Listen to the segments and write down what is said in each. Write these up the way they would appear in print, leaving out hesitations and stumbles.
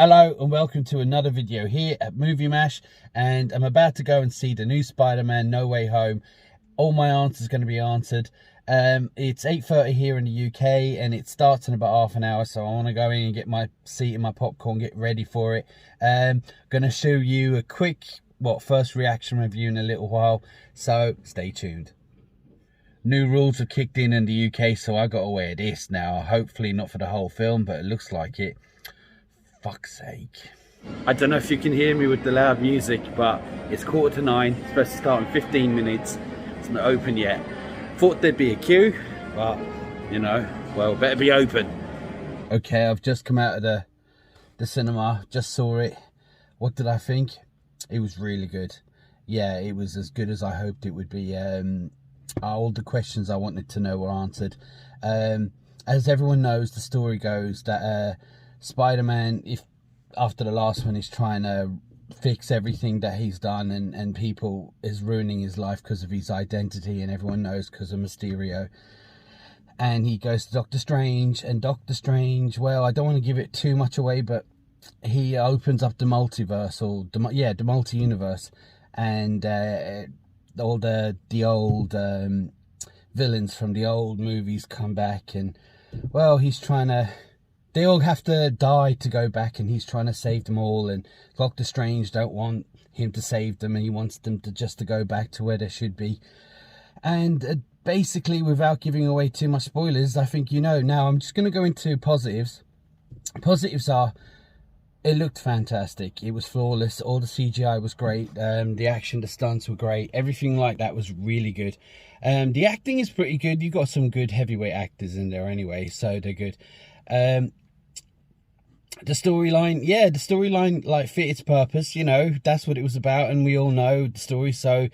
Hello and welcome to another video here at Movie Mash, and I'm about to go and see the new Spider-Man No Way Home. All my answers are going to be answered. It's 8:30 here in the UK and it starts in about half an hour, so I want to go in and get my seat and my popcorn, get ready for it. Going to show you a quick first reaction review in a little while, so stay tuned. New rules have kicked in the UK, so I got to wear this now. Hopefully not for the whole film, but it looks like it. Fuck's sake. I don't know if you can hear me with the loud music, but it's 9:15. It's supposed to start in 15 minutes. It's not open yet. Thought there'd be a queue, but you know, well, better be open. Okay, I've just come out of the cinema, just saw it. What did I think? It was really good. Yeah, it was as good as I hoped it would be. All the questions I wanted to know were answered. As everyone knows, the story goes that Spider-Man, if after the last one, is trying to fix everything that he's done, and people is ruining his life because of his identity, and everyone knows because of Mysterio. And he goes to Doctor Strange, and Doctor Strange, well, I don't want to give it too much away, but he opens up the multiverse, or the multi-universe, and all the old villains from the old movies come back, and well, he's trying to, they all have to die to go back, and he's trying to save them all, and Doctor Strange don't want him to save them, and he wants them to just go back to where they should be. And basically, without giving away too much spoilers, I think you know now. I'm just going to go into positives. Positives are, it looked fantastic. It was flawless. All the CGI was great. The action, the stunts were great. Everything like that was really good. The acting is pretty good. You've got some good heavyweight actors in there anyway, so they're good. The storyline, yeah, the storyline like fit its purpose. You know, that's what it was about, and we all know the story, so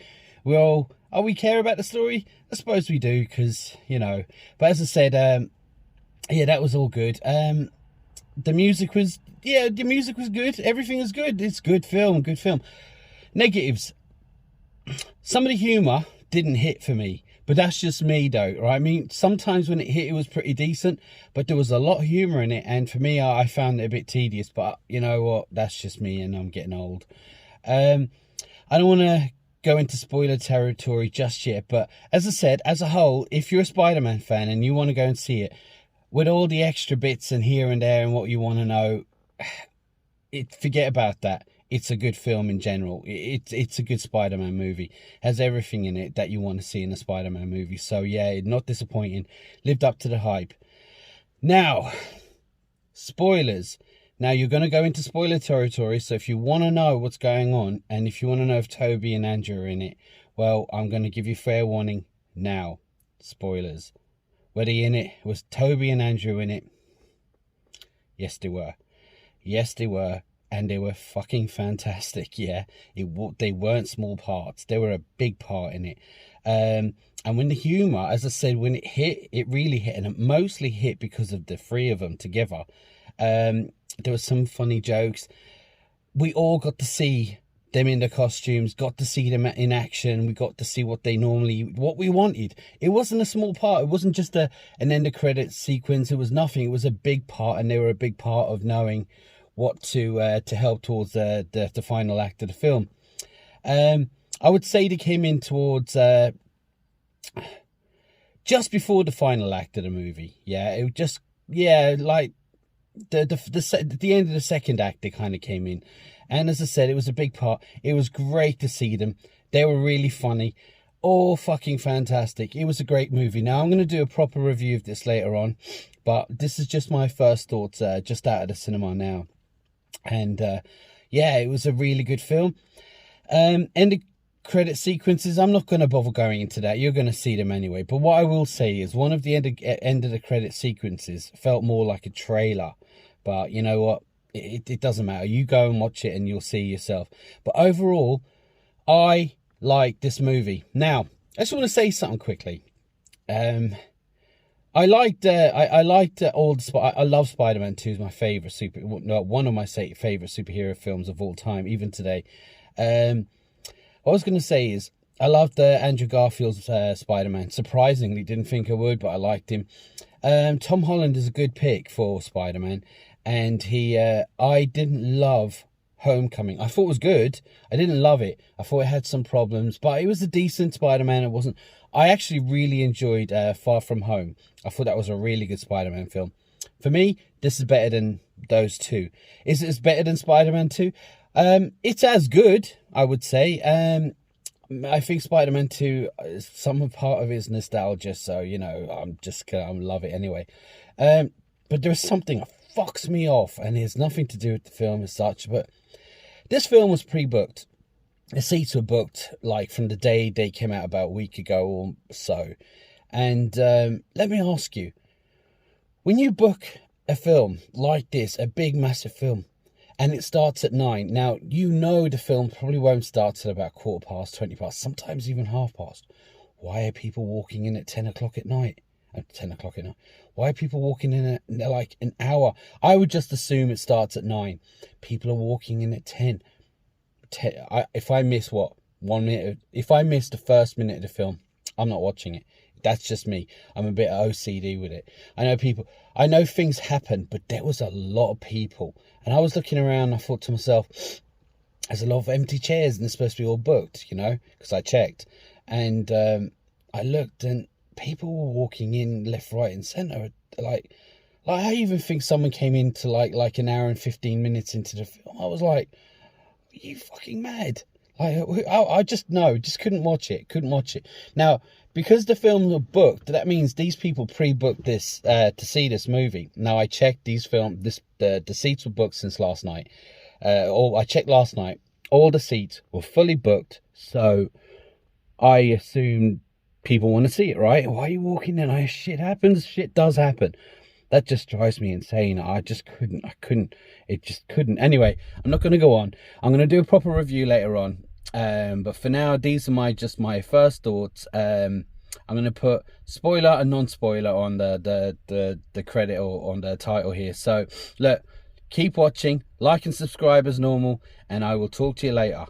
we care about the story? I suppose we do, because, you know. But as I said, yeah, that was all good. The music was, yeah, the music was good. Everything is good. It's good film, good film. Negatives. Some of the humour didn't hit for me, but that's just me though, right? I mean, sometimes when it hit, it was pretty decent, but there was a lot of humour in it, and for me, I found it a bit tedious, but you know what? That's just me, and I'm getting old. I don't want to go into spoiler territory just yet, but as I said, as a whole, if you're a Spider-Man fan and you want to go and see it, with all the extra bits and here and there and what you want to know, forget about that. It's a good film in general. It's a good Spider-Man movie. Has everything in it that you want to see in a Spider-Man movie. So yeah, not disappointing. Lived up to the hype. Now, spoilers. Now you're going to go into spoiler territory. So if you want to know what's going on, and if you want to know if Toby and Andrew are in it, well, I'm going to give you fair warning now. Spoilers. Were they in it? Was Toby and Andrew in it? Yes, they were. Yes, they were. And they were fucking fantastic, yeah. They weren't small parts. They were a big part in it. And when the humour, as I said, when it hit, it really hit. And it mostly hit because of the three of them together. There were some funny jokes. We all got to see them in the costumes, got to see them in action. We got to see what we wanted. It wasn't a small part. It wasn't just an end of credits sequence. It was nothing. It was a big part, and they were a big part of knowing what to help towards the final act of the film. I would say they came in towards just before the final act of the movie. Yeah, it just, yeah, like the end of the second act, they kind of came in. And as I said, it was a big part. It was great to see them. They were really funny. All fucking fantastic. It was a great movie. Now, I'm going to do a proper review of this later on, but this is just my first thoughts just out of the cinema now. And yeah, it was a really good film. And the credit sequences, I'm not going to bother going into that. You're going to see them anyway. But what I will say is one of the end of the credit sequences felt more like a trailer. But you know what? It doesn't matter. You go and watch it and you'll see yourself. But overall, I like this movie. Now, I just want to say something quickly. I liked all the. I love Spider-Man 2. Is my favorite one of my favorite superhero films of all time, even today. What I was going to say is I loved Andrew Garfield's Spider-Man. Surprisingly, didn't think I would, but I liked him. Tom Holland is a good pick for Spider-Man, and I didn't love Homecoming. I thought it was good. I didn't love it. I thought it had some problems, but it was a decent Spider-Man. It wasn't. I actually really enjoyed Far From Home. I thought that was a really good Spider-Man film. For me, this is better than those two. Is it better than Spider-Man 2? It's as good, I would say. I think Spider-Man 2, some part of it is nostalgia, so, you know, I love it anyway. But there's something that fucks me off, and it has nothing to do with the film as such, but this film was pre-booked. The seats were booked, like, from the day they came out about a week ago or so. And let me ask you, when you book a film like this, a big, massive film, and it starts at 9. Now, you know the film probably won't start till about 15:15, 20:15, sometimes even 30:30. Why are people walking in at 10 o'clock at night? At 10 o'clock at night. Why are people walking in at like an hour? I would just assume it starts at 9. People are walking in at 10. If I miss, 1 minute? If I miss the first minute of the film, I'm not watching it. That's just me. I'm a bit OCD with it. I know things happen, but there was a lot of people. And I was looking around and I thought to myself, there's a lot of empty chairs and they're supposed to be all booked, you know, because I checked. And I looked and people were walking in left, right and centre. Like I even think someone came into like an hour and 15 minutes into the film. I was like, are you fucking mad? Like, I just couldn't watch it. Now, because the films were booked, that means these people pre-booked this to see this movie. Now, I checked the seats were booked since last night. I checked last night. All the seats were fully booked, so I assume people want to see it, right? Why are you walking in? Shit happens. Shit does happen. That just drives me insane. I just couldn't. It just couldn't. Anyway, I'm not going to go on. I'm going to do a proper review later on. But for now, these are just my first thoughts. I'm going to put spoiler and non-spoiler on the credit or on the title here. So look, keep watching, like and subscribe as normal, and I will talk to you later.